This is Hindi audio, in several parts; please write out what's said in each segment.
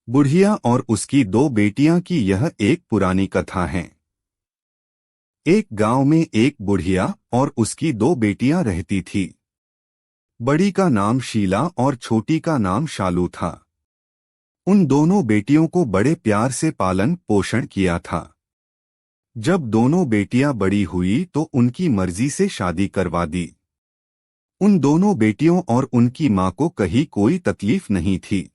बुढ़िया और उसकी दो बेटियां की यह एक पुरानी कथा है। एक गांव में एक बुढ़िया और उसकी दो बेटियां रहती थी। बड़ी का नाम शीला और छोटी का नाम शालू था। उन दोनों बेटियों को बड़े प्यार से पालन पोषण किया था। जब दोनों बेटियां बड़ी हुई तो उनकी मर्जी से शादी करवा दी। उन दोनों बेटियों और उनकी मां को कहीं कोई तकलीफ नहीं थी।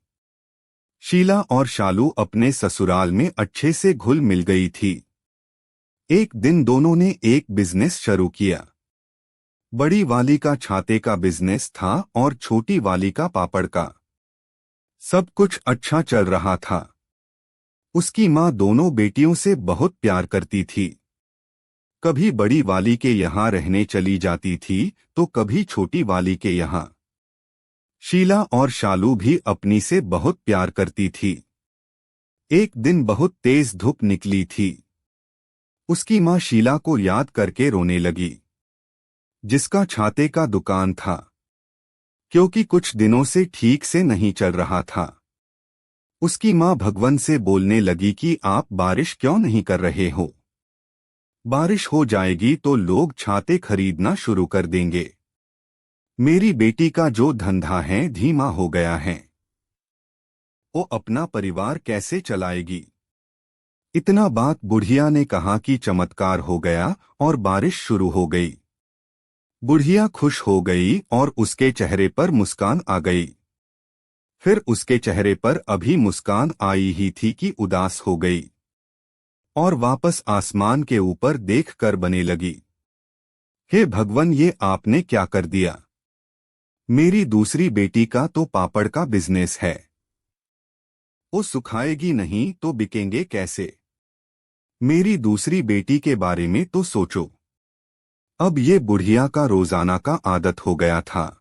शीला और शालू अपने ससुराल में अच्छे से घुल मिल गई थी। एक दिन दोनों ने एक बिजनेस शुरू किया। बड़ी वाली का छाते का बिजनेस था और छोटी वाली का पापड़ का। सब कुछ अच्छा चल रहा था। उसकी मां दोनों बेटियों से बहुत प्यार करती थी। कभी बड़ी वाली के यहाँ रहने चली जाती थी तो कभी छोटी वाली के यहाँ। शीला और शालू भी अपनी से बहुत प्यार करती थी। एक दिन बहुत तेज धूप निकली थी। उसकी मां शीला को याद करके रोने लगी, जिसका छाते का दुकान था, क्योंकि कुछ दिनों से ठीक से नहीं चल रहा था। उसकी मां भगवान से बोलने लगी कि आप बारिश क्यों नहीं कर रहे हो? बारिश हो जाएगी तो लोग छाते खरीदना शुरू कर देंगे। मेरी बेटी का जो धंधा है धीमा हो गया है। वो अपना परिवार कैसे चलाएगी? इतना बात बुढ़िया ने कहा कि चमत्कार हो गया और बारिश शुरू हो गई। बुढ़िया खुश हो गई और उसके चेहरे पर मुस्कान आ गई। फिर उसके चेहरे पर अभी मुस्कान आई ही थी कि उदास हो गई और वापस आसमान के ऊपर देखकर बने लगी, हे भगवान, ये आपने क्या कर दिया? मेरी दूसरी बेटी का तो पापड़ का बिजनेस है। वो सुखाएगी नहीं तो बिकेंगे कैसे? मेरी दूसरी बेटी के बारे में तो सोचो। अब ये बुढ़िया का रोजाना का आदत हो गया था।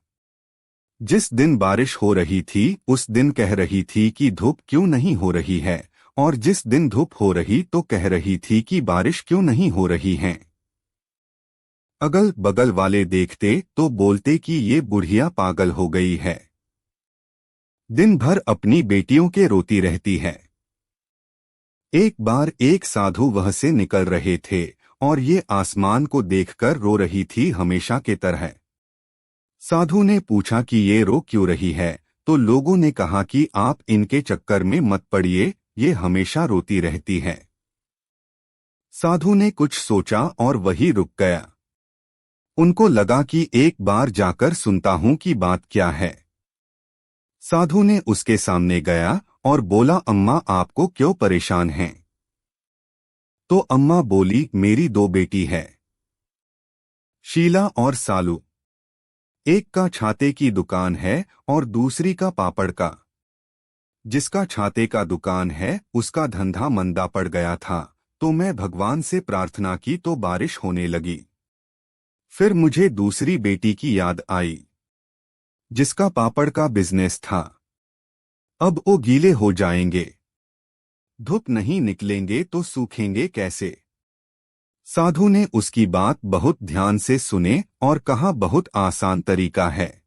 जिस दिन बारिश हो रही थी उस दिन कह रही थी कि धूप क्यों नहीं हो रही है, और जिस दिन धूप हो रही तो कह रही थी कि बारिश क्यों नहीं हो रही है। अगल बगल वाले देखते तो बोलते कि ये बुढ़िया पागल हो गई है, दिन भर अपनी बेटियों के रोती रहती है। एक बार एक साधु वह से निकल रहे थे और ये आसमान को देखकर रो रही थी हमेशा के तरह। साधु ने पूछा कि ये रो क्यों रही है, तो लोगों ने कहा कि आप इनके चक्कर में मत पड़िए, ये हमेशा रोती रहती है। साधु ने कुछ सोचा और वही रुक गया। उनको लगा कि एक बार जाकर सुनता हूं कि बात क्या है। साधु ने उसके सामने गया और बोला, अम्मा आपको क्यों परेशान हैं? तो अम्मा बोली, मेरी दो बेटी है, शीला और सालू। एक का छाते की दुकान है और दूसरी का पापड़ का। जिसका छाते का दुकान है उसका धंधा मंदा पड़ गया था, तो मैं भगवान से प्रार्थना की तो बारिश होने लगी। फिर मुझे दूसरी बेटी की याद आई, जिसका पापड़ का बिजनेस था। अब वो गीले हो जाएंगे, धूप नहीं निकलेंगे तो सूखेंगे कैसे? साधु ने उसकी बात बहुत ध्यान से सुने और कहा, बहुत आसान तरीका है।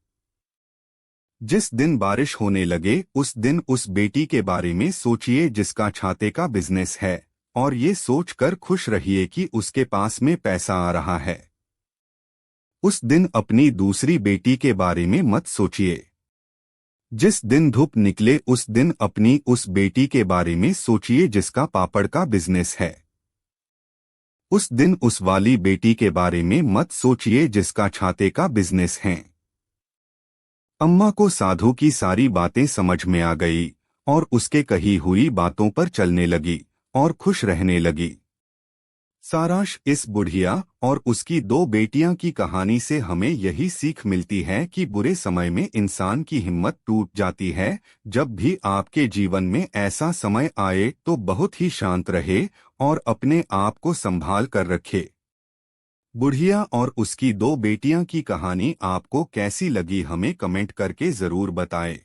जिस दिन बारिश होने लगे उस दिन उस बेटी के बारे में सोचिए जिसका छाते का बिजनेस है, और ये सोचकर खुश रहिए कि उसके पास में पैसा आ रहा है। उस दिन अपनी दूसरी बेटी के बारे में मत सोचिए। जिस दिन धूप निकले उस दिन अपनी उस बेटी के बारे में सोचिए जिसका पापड़ का बिजनेस है। उस दिन उस वाली बेटी के बारे में मत सोचिए जिसका छाते का बिजनेस है। अम्मा को साधु की सारी बातें समझ में आ गई और उसके कही हुई बातों पर चलने लगी और खुश रहने लगी। सारांश, इस बुढ़िया और उसकी दो बेटियां की कहानी से हमें यही सीख मिलती है कि बुरे समय में इंसान की हिम्मत टूट जाती है। जब भी आपके जीवन में ऐसा समय आए तो बहुत ही शांत रहे और अपने आप को संभाल कर रखे। बुढ़िया और उसकी दो बेटियां की कहानी आपको कैसी लगी हमें कमेंट करके जरूर बताएं।